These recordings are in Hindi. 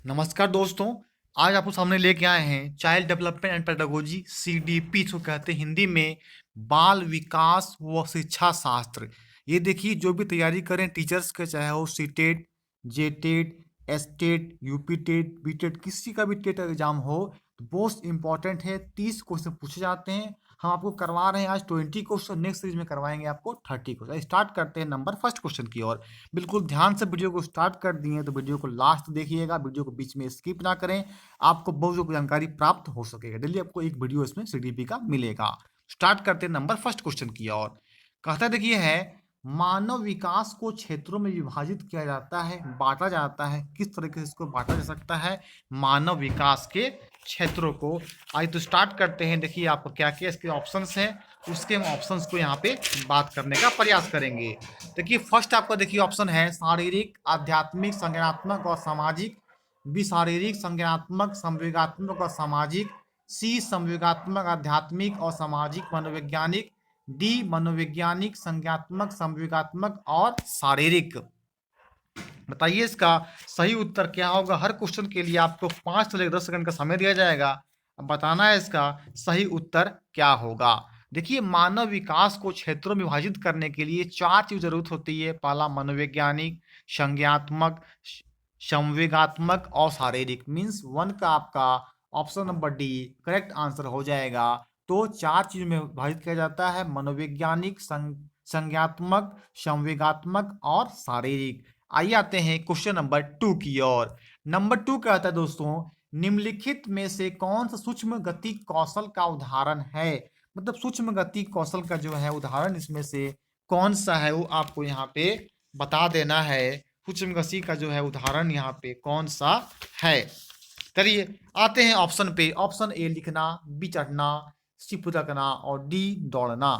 नमस्कार दोस्तों। आज आपको सामने लेके आए हैं child development and pedagogy CDP, जो कहते हैं हिंदी में बाल विकास व शिक्षा शास्त्र। ये देखिए, जो भी तैयारी करें टीचर्स के, चाहे वो सीटेट, जेटेट, एसटेट, यूपीटेट, बीटेट, किसी का भी टेट एग्जाम हो, तो मोस्ट इंपॉर्टेंट है। 30 क्वेश्चन पूछे जाते हैं। हम आपको करवा रहे हैं आज 20 क्वेश्चन, नेक्स्ट सीरीज में करवाएंगे आपको 30 क्वेश्चन। स्टार्ट करते हैं नंबर फर्स्ट क्वेश्चन की ओर। बिल्कुल ध्यान से वीडियो को स्टार्ट कर दिए तो वीडियो को लास्ट देखिएगा, वीडियो को बीच में स्किप ना करें। आपको बहुत जानकारी प्राप्त हो सकेगा। डेली आपको एक वीडियो इसमें CDP का मिलेगा। स्टार्ट करते हैं नंबर फर्स्ट क्वेश्चन की ओर। कहता देखिए है, मानव विकास को क्षेत्रों में विभाजित किया जाता है, बांटा जाता है। किस तरीके से इसको बांटा जा सकता है मानव विकास के क्षेत्रों को? आइए तो स्टार्ट करते हैं। देखिए आपको क्या क्या इसके ऑप्शंस हैं, उसके हम ऑप्शंस को यहाँ पे बात करने का प्रयास करेंगे। देखिए फर्स्ट आपका देखिए ऑप्शन है शारीरिक, आध्यात्मिक, संज्ञानात्मक और सामाजिक। बी शारीरिक, संज्ञानात्मक, संवेगात्मक और सामाजिक। सी संवेगात्मक, आध्यात्मिक और सामाजिक मनोवैज्ञानिक। डी मनोवैज्ञानिक, संज्ञात्मक, संवेगात्मक और शारीरिक। बताइए इसका सही उत्तर क्या होगा। हर क्वेश्चन के लिए आपको 5 से लेकर 10 सेकंड का समय दिया जाएगा। अब बताना है इसका सही उत्तर क्या होगा। देखिए, मानव विकास को क्षेत्रों में विभाजित करने के लिए 4 चीज जरूरत होती है। पहला मनोवैज्ञानिक, संज्ञात्मक, संवेगात्मक और शारीरिक। मीन्स 1 का आपका option number D correct answer हो जाएगा। तो 4 चीज में विभाजित किया जाता है, मनोवैज्ञानिक, संज्ञात्मक, संवेगात्मक और शारीरिक। आइए आते हैं क्वेश्चन नंबर 2 की ओर। नंबर 2 कहता है दोस्तों, निम्नलिखित में से कौन सा सूक्ष्म गति कौशल का उदाहरण है? मतलब सूक्ष्म गति कौशल का जो है उदाहरण इसमें से कौन सा है, वो आपको यहाँ पे बता देना है। सूक्ष्म गति का जो है उदाहरण यहाँ पे कौन सा है? चलिए आते हैं ऑप्शन पे। ऑप्शन ए लिखना, बी चढ़ना, सी फुदकना और डी दौड़ना।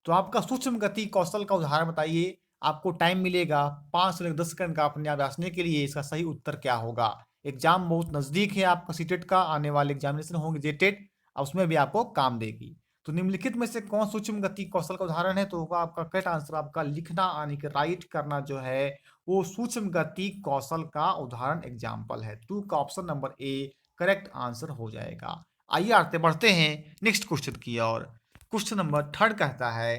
तो आपका सूक्ष्म गति कौशल का उदाहरण बताइए। आपको टाइम मिलेगा 5 से 10 सेकंड का अपने आप जांचने के लिए इसका सही उत्तर क्या होगा। एग्जाम बहुत नजदीक है आपका, सीटेट का आने वाले एग्जामिनेशन होंगे जेटेट, उसमें भी आपको काम देगी। तो निम्नलिखित में से कौन सूक्ष्म गति कौशल का उदाहरण है? तो होगा आपका करेक्ट आंसर, आपका लिखना यानी कि राइट करना जो है वो सूक्ष्म गति कौशल का उदाहरण एग्जाम्पल है। 2 का option number A correct answer हो जाएगा। आइए आगे बढ़ते हैं नेक्स्ट क्वेश्चन की ओर। क्वेश्चन नंबर 3 कहता है,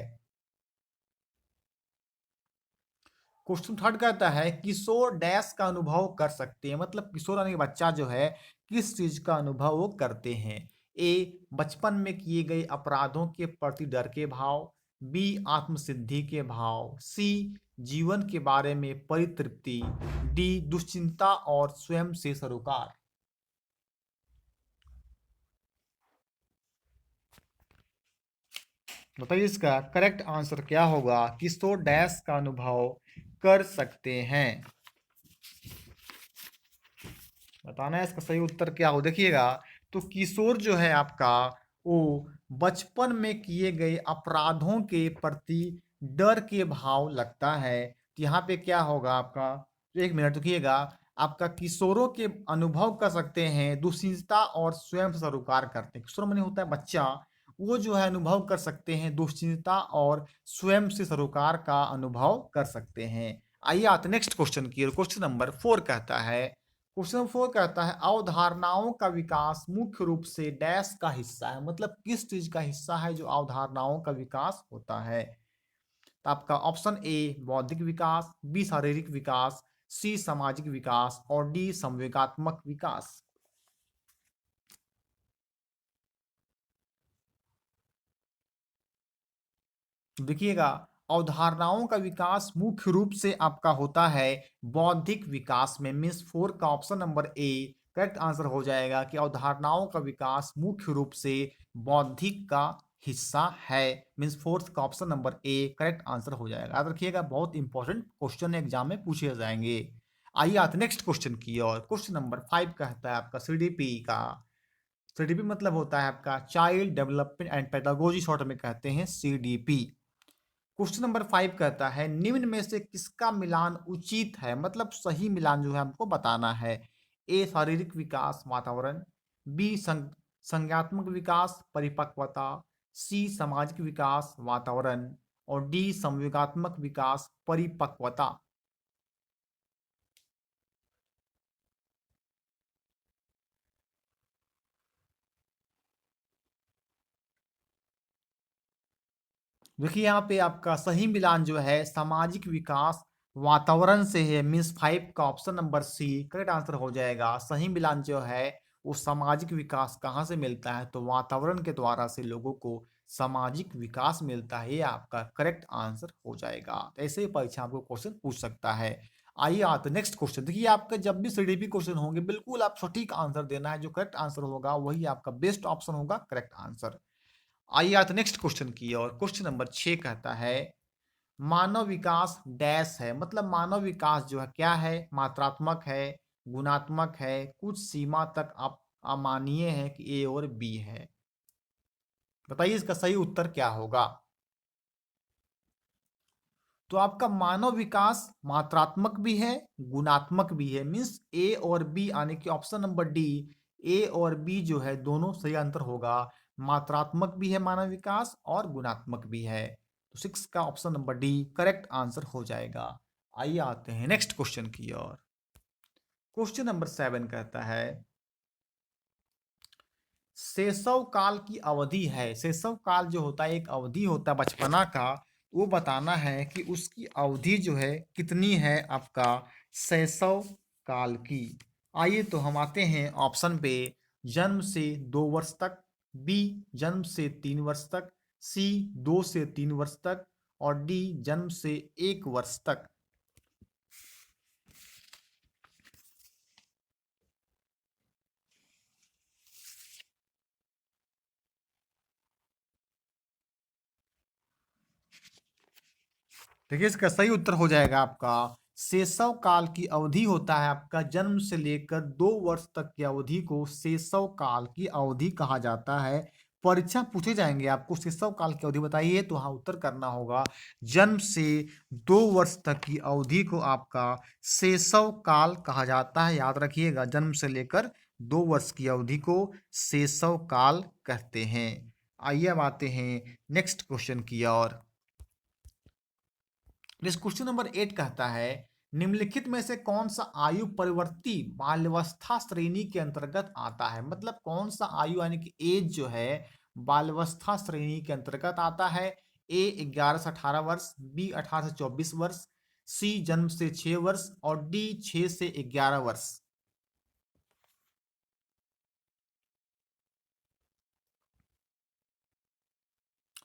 क्वेश्चन 3 कहता है किशोर डैश का अनुभव कर सकते हैं। मतलब किशोर यानी बच्चा जो है किस चीज का अनुभव वो करते हैं। ए बचपन में किए गए अपराधों के प्रति डर के भाव। बी आत्मसिद्धि के भाव। सी जीवन के बारे में परितृप्ति। डी दुश्चिंता और स्वयं से सरोकार। बताइए इसका करेक्ट आंसर क्या होगा। किशोर डैश का अनुभव कर सकते हैं। बताना है इसका सही उत्तर क्या हो। देखिएगा, तो किशोर जो है आपका वो बचपन में किए गए अपराधों के प्रति डर के भाव लगता है। तो यहाँ पे क्या होगा आपका, तो 1 मिनट रुकिएगा। आपका किशोरों के अनुभव कर सकते हैं दुश्चिंता और स्वयं से सरोकार करते हैं। किशोर माने होता है बच्चा, वो जो है अनुभव कर सकते हैं दुश्चिंता और स्वयं से सरोकार का अनुभव कर सकते हैं। आइए आते नेक्स्ट क्वेश्चन की। क्वेश्चन नंबर 4 कहता है, क्वेश्चन 4 कहता है अवधारणाओं का विकास मुख्य रूप से डैश का हिस्सा है। मतलब किस चीज का हिस्सा है जो अवधारणाओं का विकास होता है। तो आपका ऑप्शन ए बौद्धिक विकास, बी शारीरिक विकास, सी सामाजिक विकास और डी संवेगात्मक विकास। देखिएगा, अवधारणाओं का विकास मुख्य रूप से आपका होता है बौद्धिक विकास में। मीन्स 4 का option number A correct answer हो जाएगा कि अवधारणाओं का विकास मुख्य रूप से बौद्धिक का हिस्सा है। मीन्स 4 का option number A correct answer हो जाएगा। याद रखिएगा, बहुत इंपॉर्टेंट क्वेश्चन एग्जाम में पूछे जाएंगे। आइए आते नेक्स्ट क्वेश्चन की ओर। क्वेश्चन नंबर 5 कहता है आपका CDP का। CDP मतलब होता है आपका child development and pedagogy, short में कहते हैं CDP। क्वेश्चन नंबर 5 कहता है निम्न में से किसका मिलान उचित है? मतलब सही मिलान जो है हमको बताना है। ए शारीरिक विकास वातावरण, बी संज्ञात्मक विकास परिपक्वता, सी सामाजिक विकास वातावरण और डी संवेगात्मक विकास परिपक्वता। देखिए यहाँ पे आपका सही मिलान जो है सामाजिक विकास वातावरण से है, मीन्स 5 का option number C correct answer हो जाएगा। सही मिलान जो है वो सामाजिक विकास कहाँ से मिलता है, तो वातावरण के द्वारा से लोगों को सामाजिक विकास मिलता है, ये आपका करेक्ट आंसर हो जाएगा। तो ऐसे ही परीक्षा आपको क्वेश्चन पूछ सकता है। आइए आते नेक्स्ट क्वेश्चन। देखिए आपका जब भी सीडीपी क्वेश्चन होंगे बिल्कुल आप सटीक आंसर देना है, जो करेक्ट आंसर होगा वही आपका बेस्ट ऑप्शन होगा, करेक्ट आंसर। आइए आते नेक्स्ट क्वेश्चन की और क्वेश्चन नंबर 6 कहता है मानव विकास डैश है, मतलब मानव विकास जो है क्या है, मात्रात्मक है, गुणात्मक है, कुछ सीमा तक आप अमानवीय है कि ए और बी है। बताइए इसका सही उत्तर क्या होगा। तो आपका मानव विकास मात्रात्मक भी है, गुणात्मक भी है, मीन्स ए और बी आने की ऑप्शन नंबर डी, ए और बी जो है दोनों सही आंसर होगा। मात्रात्मक भी है मानव विकास और गुणात्मक भी है, तो 6 का option number D correct answer हो जाएगा। आइए आते हैं नेक्स्ट क्वेश्चन की ओर। क्वेश्चन नंबर 7 कहता है शैशव काल की अवधि है, शैशव काल जो होता है एक अवधि होता है बचपना का, वो बताना है कि उसकी अवधि जो है कितनी है आपका शैशव काल की। आइए तो हम आते हैं ऑप्शन पे। जन्म से 2 वर्ष तक, बी जन्म से 3 वर्ष तक, सी 2 से 3 वर्ष तक, और डी जन्म से 1 वर्ष तक। देखिए इसका सही उत्तर हो जाएगा आपका शैशव काल की अवधि होता है आपका जन्म से लेकर 2 वर्ष तक की अवधि को शैशव काल की अवधि कहा जाता है। परीक्षा पूछे जाएंगे आपको शैशव काल की अवधि बताइए, तो हाँ उत्तर करना होगा जन्म से 2 वर्ष तक की अवधि को आपका शैशव काल कहा जाता है। याद रखिएगा जन्म से लेकर 2 वर्ष की अवधि को शैशव काल कहते हैं। आइए अब आते हैं नेक्स्ट क्वेश्चन की ओर। नेक्स्ट क्वेश्चन नंबर 8 कहता है निम्नलिखित में से कौन सा आयु परिवर्ती बाल्यावस्था श्रेणी के अंतर्गत आता है, मतलब कौन सा आयु यानी कि एज जो है बाल्यावस्था श्रेणी के अंतर्गत आता है। ए 11 से 18 वर्ष, बी 18 से 24 वर्ष, सी जन्म से 6 वर्ष, और डी 6 से 11 वर्ष।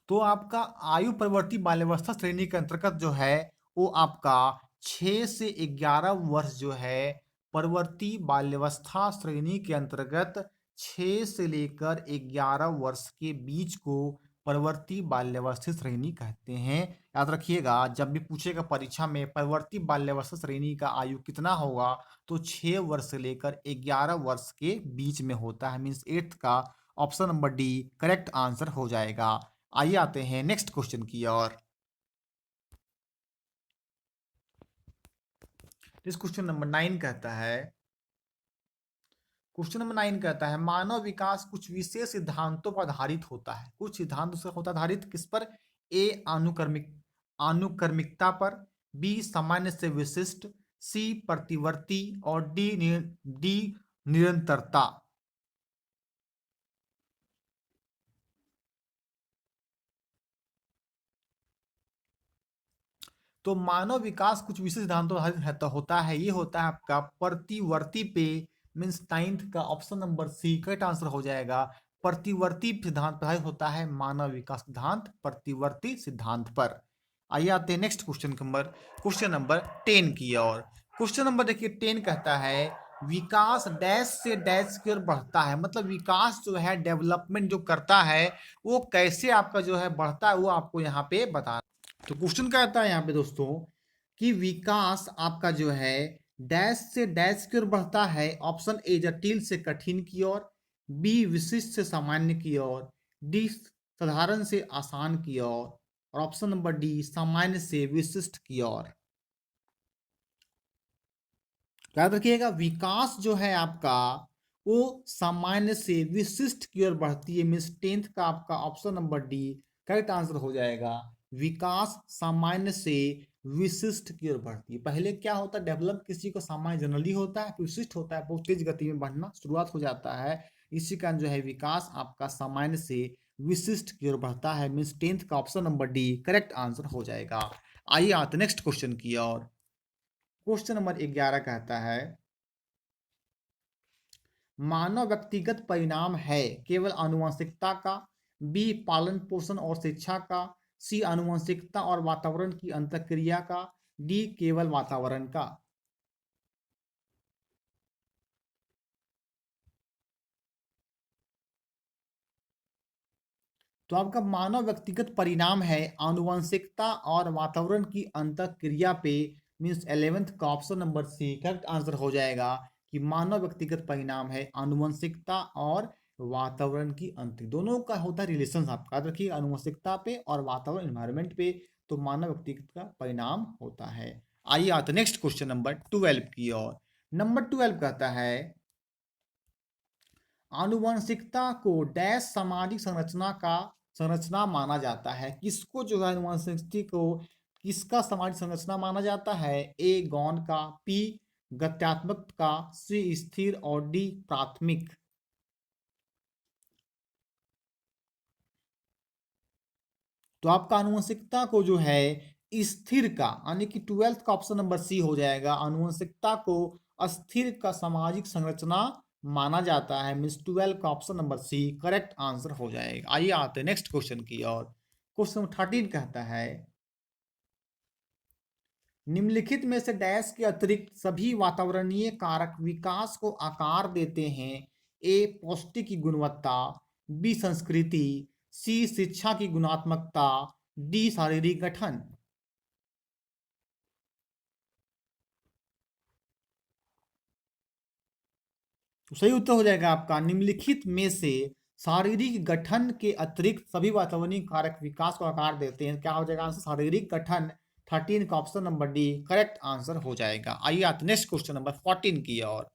तो आपका आयु परिवर्ती बाल्यावस्था श्रेणी के अंतर्गत जो है वो आपका 6 से 11 वर्ष जो है परिवर्ती बाल्यावस्था श्रेणी के अंतर्गत 6 से लेकर 11 वर्ष के बीच को परिवर्ती बाल्यावस्था श्रेणी कहते हैं। याद रखिएगा जब भी पूछेगा परीक्षा में परिवर्ती बाल्यावस्था श्रेणी का आयु कितना होगा, तो 6 वर्ष से लेकर 11 वर्ष के बीच में होता है, मीन्स 8 का option number D correct answer हो जाएगा। आइए आते हैं नेक्स्ट क्वेश्चन की ओर। इस क्वेश्चन नंबर 9 कहता है मानव विकास कुछ विशेष सिद्धांतों पर आधारित होता है। कुछ सिद्धांत से होता आधारित किस पर, ए अनुक्रमिकता पर, बी सामान्य से विशिष्ट, सी प्रतिवर्ती, और डी निरंतरता। तो मानव विकास कुछ विशेष सिद्धांतों पर आधारित होता है, ये होता है आपका प्रतिवर्ती पे, मीन्स 9th का option number C correct answer हो जाएगा। प्रतिवर्ती सिद्धांत पर आधारित होता है मानव विकास सिद्धांत प्रतिवर्ती सिद्धांत पर। आइए आते हैं नेक्स्ट क्वेश्चन नंबर 10 की ओर। क्वेश्चन नंबर देखिए 10 कहता है विकास डैश से डैश की ओर बढ़ता है, मतलब विकास जो है डेवलपमेंट जो करता है वो कैसे आपका जो है बढ़ता है वो आपको यहाँ पे बता। तो क्वेश्चन क्या आता है यहाँ पे दोस्तों कि विकास आपका जो है डैश से डैश की ओर बढ़ता है। ऑप्शन ए जटिल से कठिन की ओर, बी विशिष्ट से सामान्य की ओर, डी साधारण से आसान की ओर, और ऑप्शन नंबर डी सामान्य से विशिष्ट की ओर। याद रखिएगा विकास जो है आपका वो सामान्य से विशिष्ट की ओर बढ़ती है, मीन्स 10th का आपका option number D correct answer हो जाएगा। विकास सामान्य से विशिष्ट की ओर बढ़ती है। पहले क्या होता है डेवलप किसी को सामान्य जनरली होता है, विशिष्ट होता है बहुत तेज गति में बढ़ना शुरुआत हो जाता है। इसी कारण जो है विकास आपका सामान्य से विशिष्ट की ओर बढ़ता है, मीन्स 10th का option number D correct answer हो जाएगा। आइए आते नेक्स्ट क्वेश्चन की ओर। क्वेश्चन नंबर 11 कहता है मानव व्यक्तिगत परिणाम है केवल आनुवंशिकता का, बी पालन पोषण और शिक्षा का, सी आनुवंशिकता और वातावरण की अंतःक्रिया का, डी केवल वातावरण का। तो आपका मानव व्यक्तिगत परिणाम है आनुवंशिकता और वातावरण की अंतःक्रिया पे, मीन्स 11th का option number C correct answer हो जाएगा कि मानव व्यक्तिगत परिणाम है आनुवंशिकता और वातावरण की अंत, दोनों का होता है रिलेशन। आपका याद रखिए आनुवंशिकता पे और वातावरण एनवायरमेंट पे, तो मानव व्यक्तिगत का परिणाम होता है। आइए आते नेक्स्ट क्वेश्चन नंबर 12 की ओर। नंबर 12 कहता है आनुवंशिकता को डैश सामाजिक संरचना माना जाता है। किसको जो है आनुवंशिकता को किसका सामाजिक संरचना माना जाता है? ए गौण का, पी गत्यात्मक का, सी स्थिर और डी प्राथमिक। तो आपका आनुवंशिकता को जो है स्थिर का, यानी कि 12th का ऑप्शन नंबर सी हो जाएगा। आनुवंशिकता को अस्थिर का सामाजिक संरचना माना जाता है, मीन्स 12 का option number C correct answer हो जाएगा। आइए आते हैं नेक्स्ट क्वेश्चन की ओर। क्वेश्चन 13 कहता है निम्नलिखित में से डैश के अतिरिक्त सभी वातावरणीय कारक विकास को आकार देते हैं? ए पौष्टिक की गुणवत्ता, बी संस्कृति, सी शिक्षा की गुणात्मकता, डी शारीरिक गठन। तो सही उत्तर हो जाएगा आपका निम्नलिखित में से शारीरिक गठन के अतिरिक्त सभी वातावरणीय कारक विकास को आकार देते हैं। क्या हो जाएगा आंसर? शारीरिक गठन। 13 का option number D correct answer हो जाएगा। आइए आते नेक्स्ट क्वेश्चन नंबर 14 की ओर।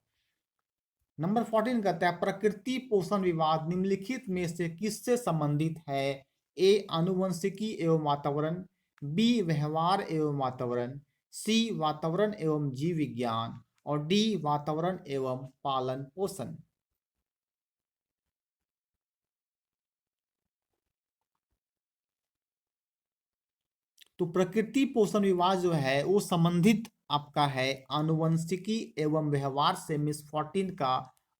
नंबर 14 कहता है प्रकृति पोषण विवाद निम्नलिखित में से किससे संबंधित है? ए आनुवंशिकी एवं वातावरण, बी व्यवहार एवं वातावरण, सी वातावरण एवं जीव विज्ञान और डी वातावरण एवं पालन पोषण। तो प्रकृति पोषण विवाद जो है वो संबंधित आपका है आनुवंशिकी एवं व्यवहार से, मिस 14 का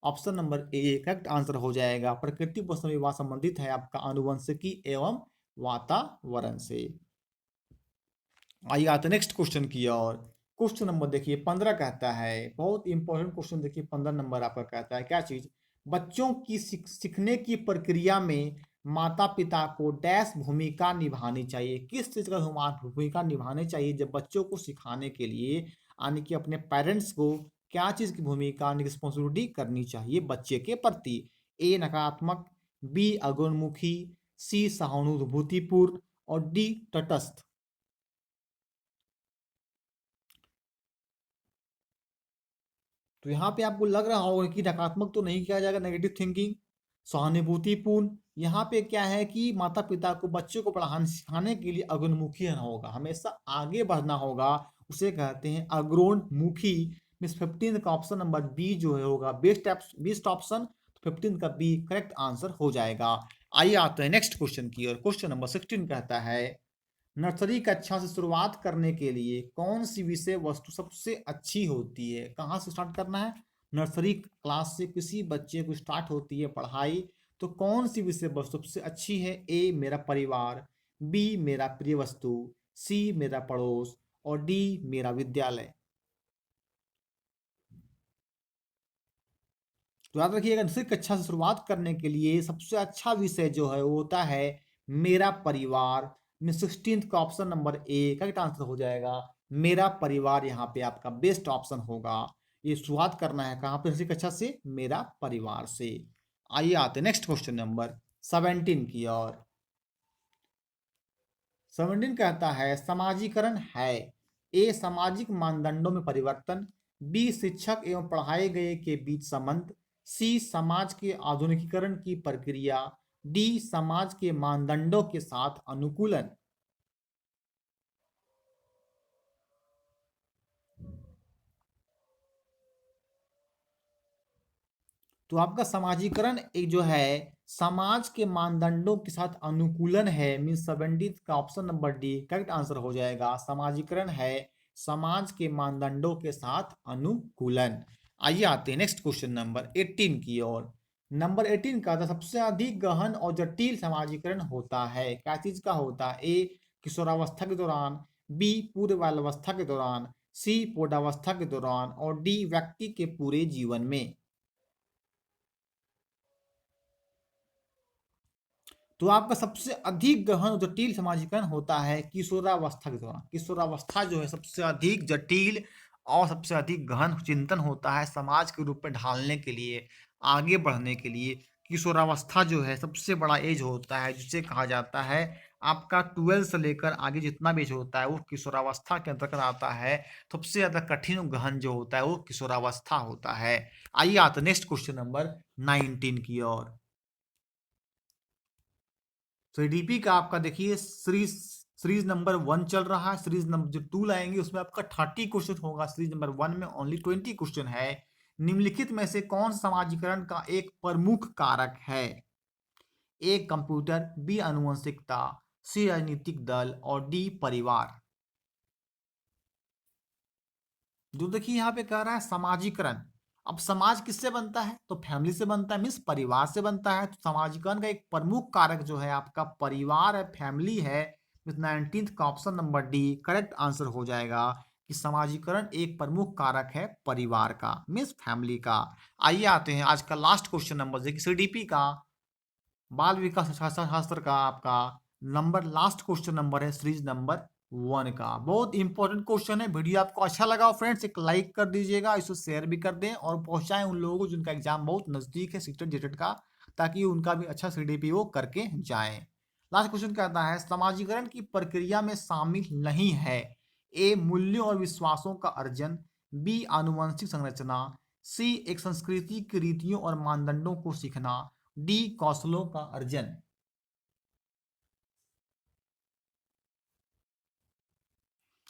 option number A correct answer हो जाएगा। प्रकृति पोषण विवाद संबंधित है आपका आनुवंशिकी एवं वातावरण से। आइए आते नेक्स्ट क्वेश्चन की ओर। क्वेश्चन नंबर देखिए 15 कहता है, बहुत इंपॉर्टेंट क्वेश्चन देखिए 15 नंबर आपका कहता है क्या चीज? बच्चों की सीखने की प्रक्रिया में माता पिता को डैश भूमिका निभानी चाहिए। किस चीज का भूमिका निभानी चाहिए जब बच्चों को सिखाने के लिए, यानी कि अपने पेरेंट्स को क्या चीज की भूमिका रिस्पॉन्सिबिलिटी करनी चाहिए बच्चे के प्रति? ए नकारात्मक, बी अगुणमुखी, सी सहानुभूतिपूर्ण और डी तटस्थ। तो यहाँ पे आपको लग रहा होगा कि नकारात्मक तो नहीं किया जाएगा, नेगेटिव थिंकिंग। सहानुभूतिपूर्ण, यहाँ पे क्या है कि माता पिता को बच्चों को पढ़ाने सिखाने के लिए अग्रमुखी रहना होगा, हमेशा आगे बढ़ना होगा, उसे कहते हैं अग्रोन्मुखी। मिस 15 का ऑप्शन नंबर बी जो है होगा बेस्ट ऑप्शन। 15 का बी करेक्ट आंसर हो जाएगा। आइए आते हैं नेक्स्ट क्वेश्चन की ओर। क्वेश्चन नंबर 16 कहता है नर्सरी कक्षा से शुरुआत करने के लिए कौन सी विषय वस्तु सबसे अच्छी होती है? कहाँ से स्टार्ट करना है? नर्सरी क्लास से किसी बच्चे को स्टार्ट होती है पढ़ाई, तो कौन सी विषय वस्तु सबसे अच्छी है? ए मेरा परिवार, बी मेरा प्रिय वस्तु, सी मेरा पड़ोस और डी मेरा विद्यालय। तो याद रखिएगा नर्सरी कक्षा से शुरुआत करने के लिए सबसे अच्छा विषय जो है वो होता है मेरा परिवार। में 16th का option number A correct answer हो जाएगा। मेरा परिवार यहाँ पे आपका बेस्ट ऑप्शन होगा। ये शुरुआत करना है कहाँ पे? नर्सरी कक्षा से, मेरा परिवार से। आइए आते नेक्स्ट क्वेश्चन नंबर 17 की ओर। 17 कहता है समाजीकरण है ए सामाजिक मानदंडों में परिवर्तन, बी शिक्षक एवं पढ़ाए गए के बीच संबंध, सी समाज के आधुनिकीकरण की प्रक्रिया, डी समाज के मानदंडों के साथ अनुकूलन। तो आपका समाजीकरण एक जो है समाज के मानदंडों के साथ अनुकूलन है, मीन्स 70 का option number D correct answer हो जाएगा। समाजीकरण है समाज के मानदंडों के साथ अनुकूलन। आइए आते हैं नेक्स्ट क्वेश्चन नंबर 18 की ओर। नंबर 18 का था सबसे अधिक गहन और जटिल समाजीकरण होता है, क्या चीज का होता है? ए किशोरावस्था के दौरान, बी पूर्व बाल्यावस्था के दौरान, सी प्रौढ़ावस्था के दौरान और डी व्यक्ति के पूरे जीवन में। तो आपका सबसे अधिक गहन और जटिल समाजीकरण होता है किशोरावस्था के दौरान। किशोरावस्था जो है सबसे अधिक जटिल और सबसे अधिक गहन चिंतन होता है समाज के रूप में ढालने के लिए, आगे बढ़ने के लिए। किशोरावस्था जो है सबसे बड़ा एज होता है, जिसे कहा जाता है आपका 12 से लेकर आगे जितना भी एज होता है वो किशोरावस्था के अंतर्गत आता है। सबसे ज्यादा कठिन और गहन जो होता है वो किशोरावस्था होता है। आइए आते नेक्स्ट क्वेश्चन नंबर 19 की ओर। तो डीपी का आपका देखिए सीरीज नंबर 1 चल रहा है। सीरीज नंबर जो 2 लाएंगे उसमें आपका 30 क्वेश्चन होगा। सीरीज नंबर 1 में ओनली 20 क्वेश्चन है। निम्नलिखित में से कौन समाजीकरण का एक प्रमुख कारक है? ए कंप्यूटर, बी आनुवंशिकता, सी राजनीतिक दल और डी परिवार। जो देखिए यहाँ पे कह रहा है समाजीकरण। अब समाज किससे बनता है? तो फैमिली से बनता है, मीन्स परिवार से बनता है। तो समाजीकरण का एक प्रमुख कारक जो है आपका परिवार है, फैमिली है। 19th का option number D correct answer हो जाएगा कि समाजीकरण एक प्रमुख कारक है परिवार का, मीन्स फैमिली का। आइए आते हैं आज का लास्ट क्वेश्चन नंबर देखिए सीडीपी का बाल विकास शास्त्र का आपका नंबर लास्ट क्वेश्चन नंबर है सीरीज नंबर 1 का। बहुत इंपॉर्टेंट क्वेश्चन है। वीडियो आपको अच्छा लगा फ्रेंड्स एक लाइक कर दीजिएगा, इसे शेयर भी कर दें और पहुंचाएं उन लोगों को जिनका एग्जाम बहुत नजदीक है सीटेट जेटेट का, ताकि उनका भी अच्छा सीडीपी वो करके जाएं। लास्ट क्वेश्चन कहता है समाजीकरण की प्रक्रिया में शामिल नहीं है ए मूल्यों और विश्वासों का अर्जन, बी आनुवंशिक संरचना, सी एक संस्कृति की रीतियों और मानदंडों को सीखना, डी कौशलों का अर्जन।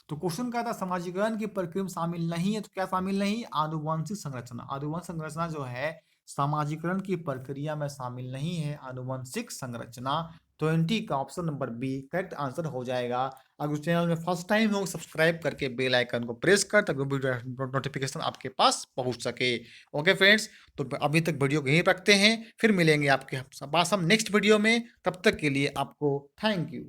तो क्वेश्चन क्या था? समाजीकरण की प्रक्रिया में शामिल नहीं है, तो क्या शामिल नहीं? आनुवंशिक संरचना। आनुवंशिक संरचना जो है समाजीकरण की प्रक्रिया में शामिल नहीं है, आनुवंशिक संरचना। 20 का option number B correct answer हो जाएगा। अगर चैनल में फर्स्ट टाइम हो सब्सक्राइब करके बेल आइकन को प्रेस कर ताकि नोटिफिकेशन आपके पास पहुंच सके। ओके फ्रेंड्स, तो अभी तक वीडियो को यहीं रखते हैं, फिर मिलेंगे आपके पास हम नेक्स्ट वीडियो में। तब तक के लिए आपको थैंक यू।